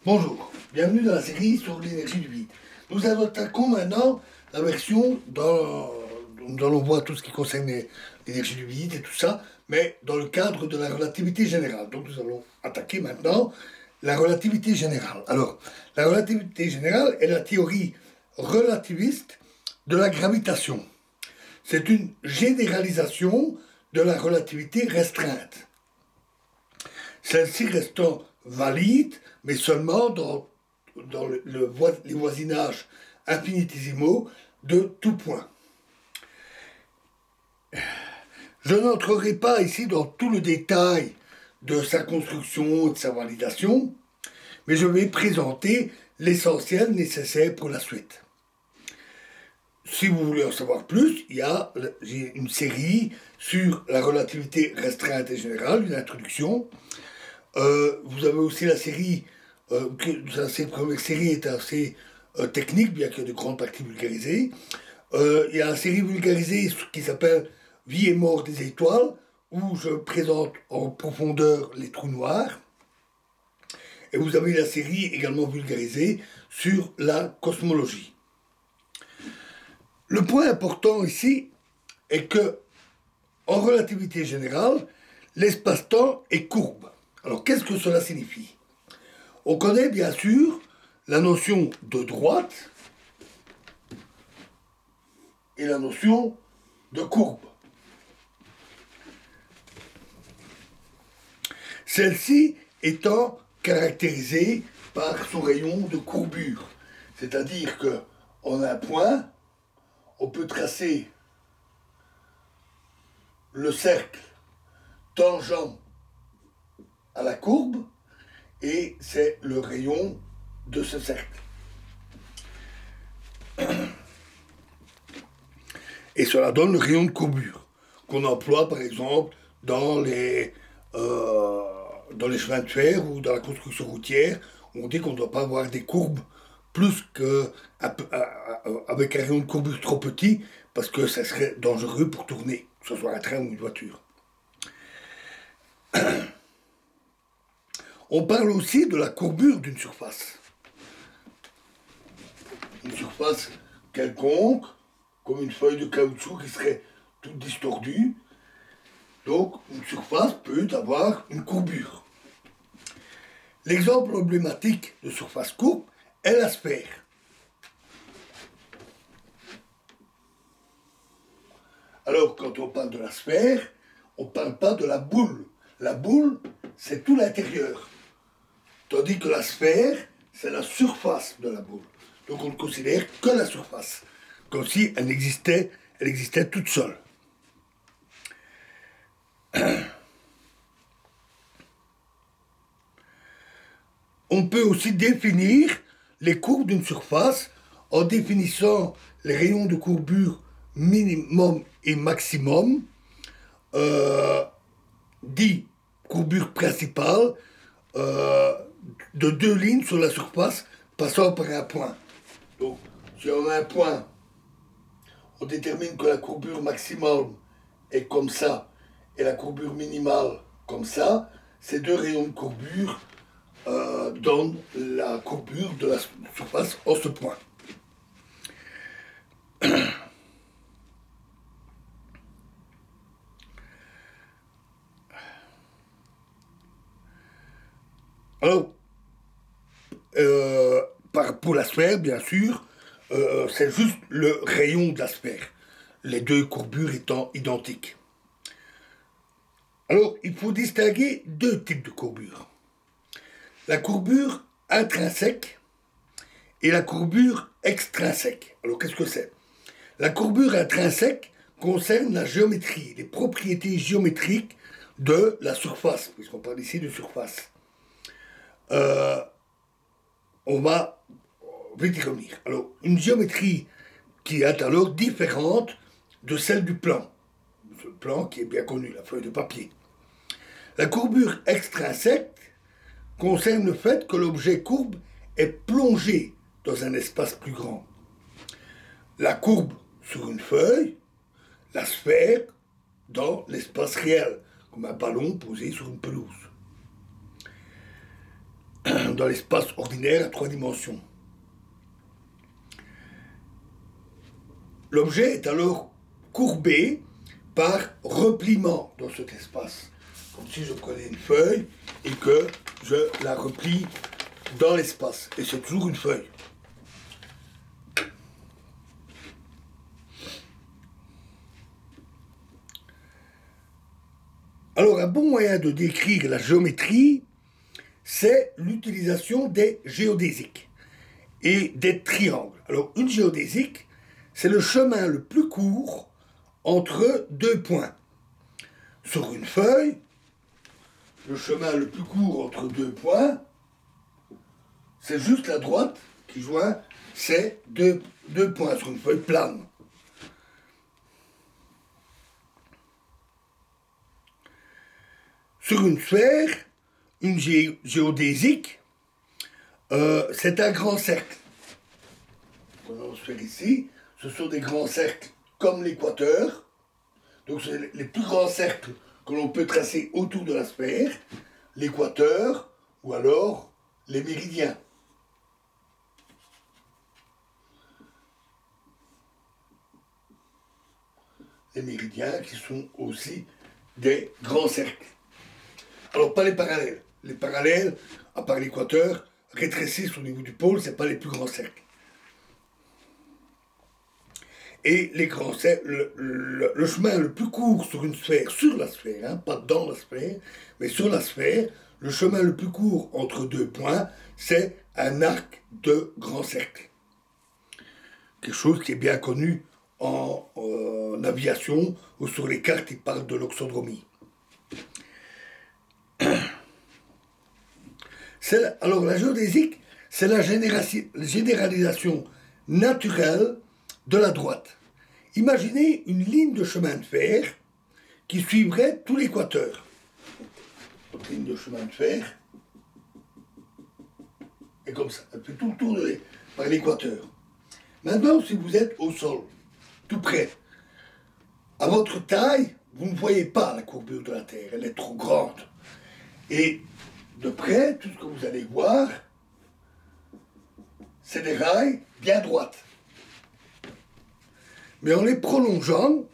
Bonjour, bienvenue dans la série sur l'énergie du vide. Nous attaquons maintenant la version dans on voit tout ce qui concerne l'énergie du vide et tout ça, mais dans le cadre de la relativité générale. Donc nous allons attaquer maintenant la relativité générale. Alors, la relativité générale est la théorie relativiste de la gravitation. C'est une généralisation de la relativité restreinte. Celle-ci restant valide, mais seulement dans les voisinages infinitésimaux de tout point. Je n'entrerai pas ici dans tout le détail de sa construction et de sa validation, mais je vais présenter l'essentiel nécessaire pour la suite. Si vous voulez en savoir plus, j'ai une série sur la relativité restreinte et générale, une introduction. Vous avez aussi la série, cette première série est assez technique, bien qu'il y ait de grandes parties vulgarisées. Il y a la série vulgarisée qui s'appelle Vie et mort des étoiles, où je présente en profondeur les trous noirs. Et vous avez la série également vulgarisée sur la cosmologie. Le point important ici est que, en relativité générale, l'espace-temps est courbe. Alors, qu'est-ce que cela signifie? On connaît bien sûr la notion de droite et la notion de courbe. Celle-ci étant caractérisée par son rayon de courbure. C'est-à-dire qu'en un point, on peut tracer le cercle tangent à la courbe, et c'est le rayon de ce cercle. Et cela donne le rayon de courbure, qu'on emploie par exemple dans les chemins de fer ou dans la construction routière, où on dit qu'on ne doit pas avoir des courbes plus avec un rayon de courbure trop petit, parce que ça serait dangereux pour tourner, que ce soit un train ou une voiture. On parle aussi de la courbure d'une surface. Une surface quelconque, comme une feuille de caoutchouc qui serait toute distordue. Donc, une surface peut avoir une courbure. L'exemple emblématique de surface courbe est la sphère. Alors, quand on parle de la sphère, on ne parle pas de la boule. La boule, c'est tout l'intérieur. Tandis que la sphère, c'est la surface de la boule. Donc on ne considère que la surface, comme si elle existait toute seule. On peut aussi définir les courbes d'une surface en définissant les rayons de courbure minimum et maximum, dit courbure principale, de deux lignes sur la surface passant par un point. Donc, si on a un point, on détermine que la courbure maximale est comme ça et la courbure minimale comme ça. Ces deux rayons de courbure donnent la courbure de la surface en ce point. Alors, pour la sphère, bien sûr, c'est juste le rayon de la sphère, les deux courbures étant identiques. Alors, il faut distinguer deux types de courbures. La courbure intrinsèque et la courbure extrinsèque. Alors, qu'est-ce que c'est? La courbure intrinsèque concerne la géométrie, les propriétés géométriques de la surface, puisqu'on parle ici de surface. On va vite y revenir. Alors, une géométrie qui est alors différente de celle du plan. Ce plan qui est bien connu, la feuille de papier. La courbure extrinsèque concerne le fait que l'objet courbe est plongé dans un espace plus grand. La courbe sur une feuille, la sphère dans l'espace réel, comme un ballon posé sur une pelouse. dans l'espace ordinaire à 3 dimensions. L'objet est alors courbé par repliement dans cet espace. Comme si je prenais une feuille et que je la replie dans l'espace. Et c'est toujours une feuille. Alors, un bon moyen de décrire la géométrie, c'est l'utilisation des géodésiques et des triangles. Alors, une géodésique, c'est le chemin le plus court entre deux points. Sur une feuille, le chemin le plus court entre deux points, c'est juste la droite qui joint ces deux points sur une feuille plane. Sur une sphère, une géodésique, c'est un grand cercle. Prenons la sphère ici, ce sont des grands cercles comme l'équateur. Donc c'est les plus grands cercles que l'on peut tracer autour de la sphère, l'équateur ou alors les méridiens. Les méridiens qui sont aussi des grands cercles. Alors pas les parallèles. Les parallèles, à part l'équateur, rétrécissent au niveau du pôle, ce n'est pas les plus grands cercles. Et les grands cercles, le chemin le plus court sur une sphère, sur la sphère, hein, pas dans la sphère, mais sur la sphère, le chemin le plus court entre deux points, c'est un arc de grand cercle. Quelque chose qui est bien connu en aviation ou sur les cartes, ils parlent de l'oxodromie. Alors la géodésique, c'est la généralisation naturelle de la droite. Imaginez une ligne de chemin de fer qui suivrait tout l'équateur. Notre ligne de chemin de fer est comme ça, elle fait tout le tour par l'équateur. Maintenant, si vous êtes au sol, tout près, à votre taille, vous ne voyez pas la courbure de la Terre, elle est trop grande. Et de près, tout ce que vous allez voir, c'est des rails bien droites. Mais en les prolongeant,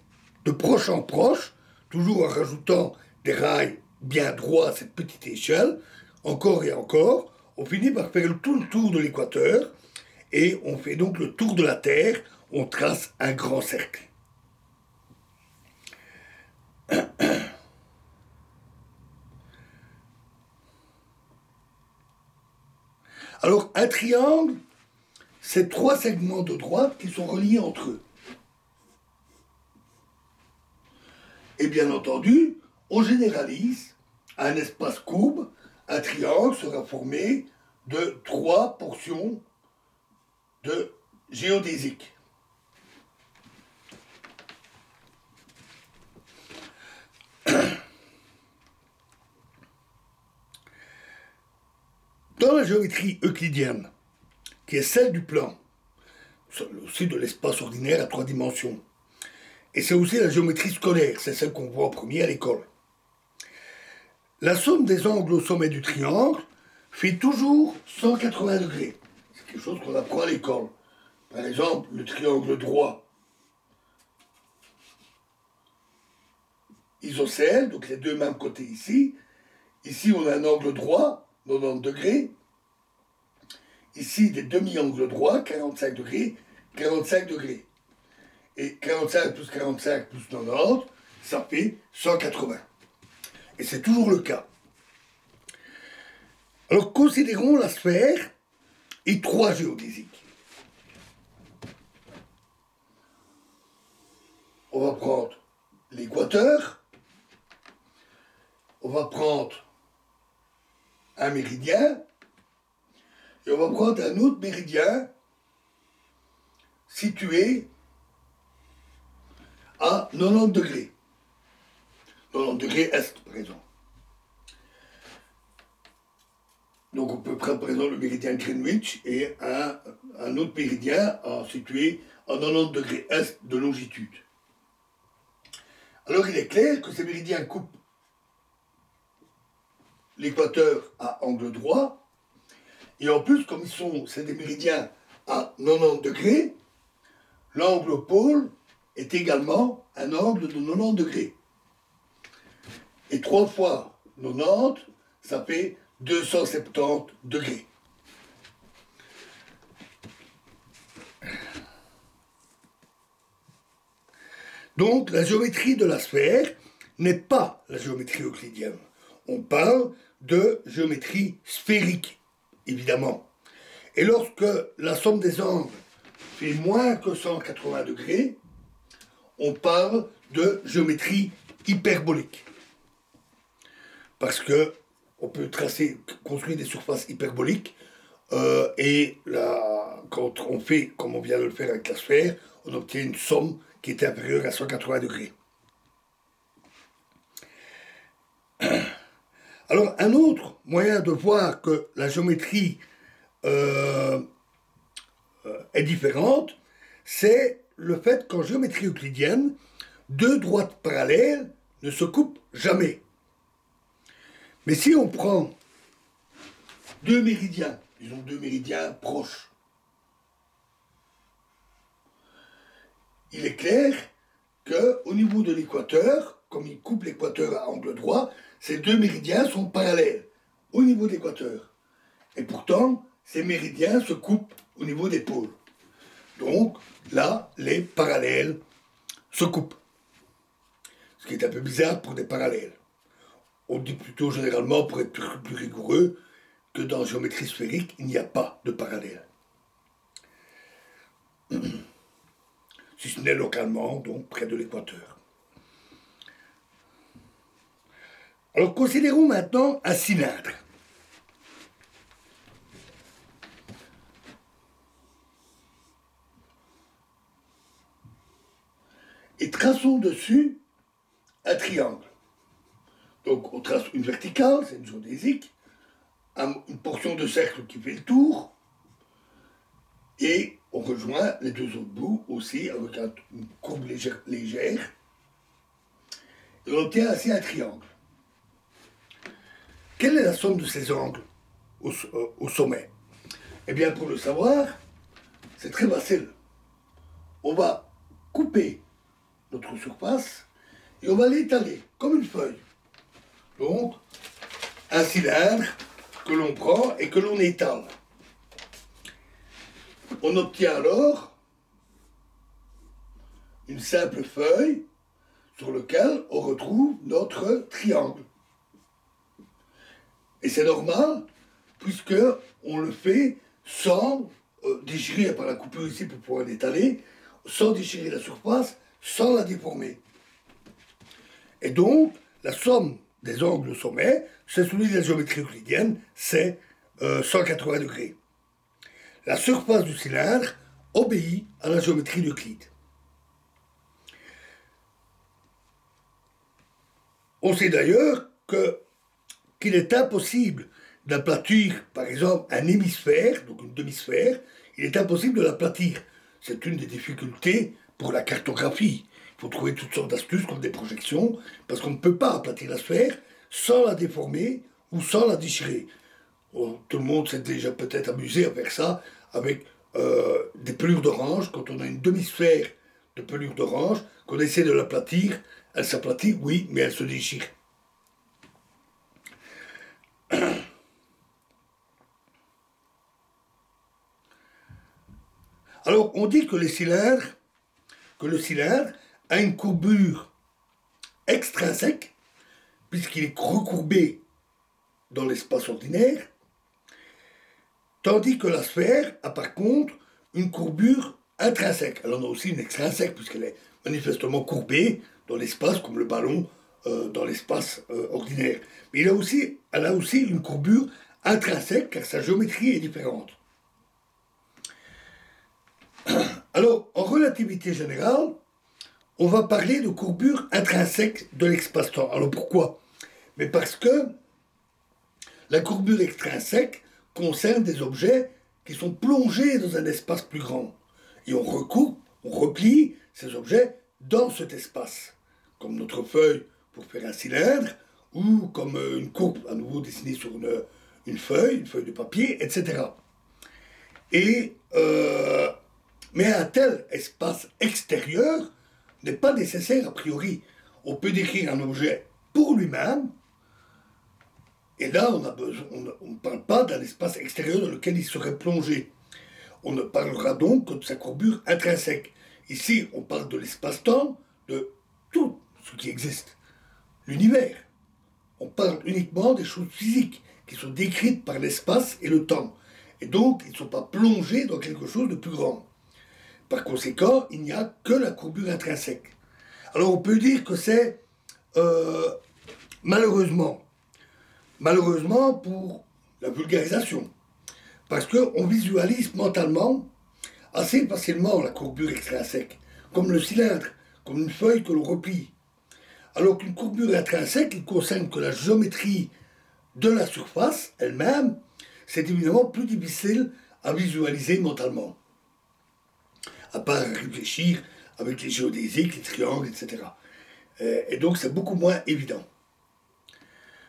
de proche en proche, toujours en rajoutant des rails bien droits à cette petite échelle, encore et encore, on finit par faire tout le tour de l'équateur, et on fait donc le tour de la Terre, on trace un grand cercle. Alors, un triangle, c'est 3 segments de droite qui sont reliés entre eux. Et bien entendu, on généralise à un espace courbe, un triangle sera formé de 3 portions de géodésique. Dans la géométrie euclidienne, qui est celle du plan, aussi de l'espace ordinaire à 3 dimensions, et c'est aussi la géométrie scolaire, c'est celle qu'on voit en premier à l'école. La somme des angles au sommet du triangle fait toujours 180 degrés. C'est quelque chose qu'on apprend à l'école. Par exemple, le triangle droit isocèle, donc les deux mêmes côtés ici. Ici, on a un angle droit, 90 degrés. Ici, des demi-angles droits, 45 degrés, 45 degrés. Et 45 plus 45 plus 90, ça fait 180. Et c'est toujours le cas. Alors, considérons la sphère et 3 géodésiques. On va prendre l'équateur, on va prendre un méridien, et on va prendre un autre méridien situé à 90 degrés. 90 degrés est, par exemple. Donc on peut prendre par exemple le méridien Greenwich et un autre méridien situé à 90 degrés est de longitude. Alors il est clair que ces méridiens coupent l'équateur à angle droit, Et en plus, comme c'est des méridiens à 90 degrés, l'angle au pôle est également un angle de 90 degrés. Et 3 fois 90, ça fait 270 degrés. Donc la géométrie de la sphère n'est pas la géométrie euclidienne. On parle de géométrie sphérique, évidemment. Et lorsque la somme des angles fait moins que 180 degrés, on parle de géométrie hyperbolique. Parce que on peut construire des surfaces hyperboliques, et quand on fait, comme on vient de le faire avec la sphère, on obtient une somme qui est inférieure à 180 degrés. Alors, un autre moyen de voir que la géométrie est différente, c'est le fait qu'en géométrie euclidienne, deux droites parallèles ne se coupent jamais. Mais si on prend deux méridiens, disons deux méridiens proches, il est clair qu'au niveau de l'équateur, comme il coupe l'équateur à angle droit, ces deux méridiens sont parallèles au niveau de l'équateur. Et pourtant, ces méridiens se coupent au niveau des pôles. Donc, là, les parallèles se coupent. Ce qui est un peu bizarre pour des parallèles. On dit plutôt généralement, pour être plus rigoureux, que dans la géométrie sphérique, il n'y a pas de parallèle. Si ce n'est localement, donc près de l'équateur. Alors considérons maintenant un cylindre. Et traçons dessus un triangle. Donc on trace une verticale, c'est une géodésique, une portion de cercle qui fait le tour, et on rejoint les deux autres bouts aussi avec une courbe légère, et on obtient ainsi un triangle. Quelle est la somme de ces angles au sommet? Eh bien, pour le savoir, c'est très facile. On va couper notre surface et on va l'étaler comme une feuille. Donc, un cylindre que l'on prend et que l'on étale. On obtient alors une simple feuille sur laquelle on retrouve notre triangle. Et c'est normal, puisque on le fait sans déchirer, par la coupure ici pour pouvoir l'étaler, sans déchirer la surface, sans la déformer. Et donc, la somme des angles au sommet, c'est celui de la géométrie euclidienne, c'est 180 degrés. La surface du cylindre obéit à la géométrie d'Euclide. On sait d'ailleurs qu'il est impossible d'aplatir, par exemple, un hémisphère, donc une demi-sphère, il est impossible de l'aplatir. C'est une des difficultés pour la cartographie. Il faut trouver toutes sortes d'astuces comme des projections, parce qu'on ne peut pas aplatir la sphère sans la déformer ou sans la déchirer. Tout le monde s'est déjà peut-être amusé à faire ça avec des pelures d'orange. Quand on a une demi-sphère de pelure d'orange, qu'on essaie de l'aplatir, elle s'aplatit, oui, mais elle se déchire. Alors, on dit que le cylindre a une courbure extrinsèque, puisqu'il est recourbé dans l'espace ordinaire, tandis que la sphère a par contre une courbure intrinsèque. Elle en a aussi une extrinsèque, puisqu'elle est manifestement courbée dans l'espace, comme le ballon dans l'espace ordinaire. Mais elle a aussi une courbure intrinsèque, car sa géométrie est différente. Alors, en relativité générale, on va parler de courbure intrinsèque de l'espace-temps. Alors pourquoi? Mais parce que la courbure extrinsèque concerne des objets qui sont plongés dans un espace plus grand. Et on recoupe, on replie ces objets dans cet espace. Comme notre feuille pour faire un cylindre, ou comme une courbe à nouveau dessinée sur une feuille de papier, etc. Mais un tel espace extérieur n'est pas nécessaire a priori. On peut décrire un objet pour lui-même, et là on ne parle pas d'un espace extérieur dans lequel il serait plongé. On ne parlera donc que de sa courbure intrinsèque. Ici, on parle de l'espace-temps, de tout ce qui existe, l'univers. On parle uniquement des choses physiques qui sont décrites par l'espace et le temps. Et donc, ils ne sont pas plongés dans quelque chose de plus grand. Par conséquent, il n'y a que la courbure intrinsèque. Alors, on peut dire que c'est malheureusement pour la vulgarisation, parce qu'on visualise mentalement assez facilement la courbure extrinsèque, comme le cylindre, comme une feuille que l'on replie. Alors qu'une courbure intrinsèque, il concerne que la géométrie de la surface elle-même, c'est évidemment plus difficile à visualiser mentalement, à part réfléchir avec les géodésiques, les triangles, etc. Et donc c'est beaucoup moins évident.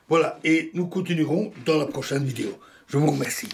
Voilà, et nous continuerons dans la prochaine vidéo. Je vous remercie.